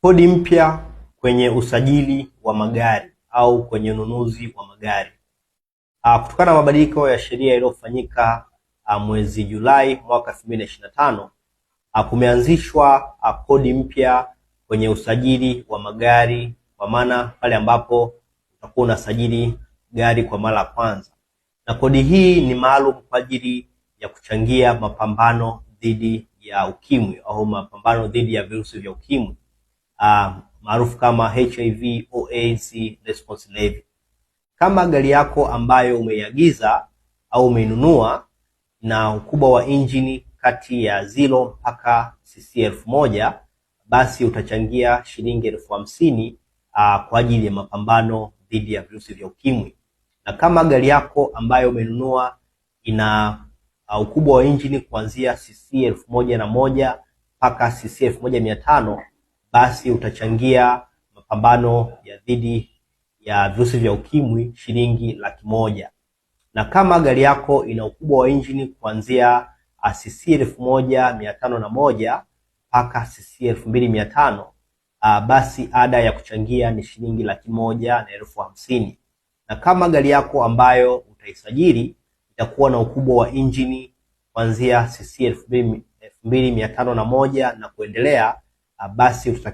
Kodi mpya kwenye usajili wa magari au kwenye ununuzi wa magari. Kutokana na mabadiliko ya sheria yaliyofanyika mwezi Julai mwaka 2025, kumeanzishwa kodi mpya kwenye usajili wa magari, kwa maana pale ambapo utakuwa unasajili gari kwa mara ya kwanza. Na kodi hii ni maalum kwa ajili ya kuchangia mapambano dhidi ya ukimwi au mapambano dhidi ya virusi vya ukimwi maarufu kama HIV/AIDS response levy. Kama gari yako ambayo umeiagiza au umeinunua na ukubwa wa injini kati ya 0 mpaka cc 1000, basi utachangia shilingi 50,000 kwa ajili ya mapambano dhidi ya virusi vya ukimwi. Na kama gari yako ambayo umenunua ina ukubwa wa injini kuanzia cc 1001 mpaka cc 1500, basi utachangia mapambano ya dhidi ya virusi vya ukimwi shilingi 100,000. Na kama gari yako ina ukubwa wa injini kuanzia cc 1501 mpaka cc 2500, basi ada ya kuchangia ni shilingi 150,000. Na kama gari yako ambayo utaisajili itakuwa na ukubwa wa injini kuanzia cc 2501 na kuendelea, basi utatakiwa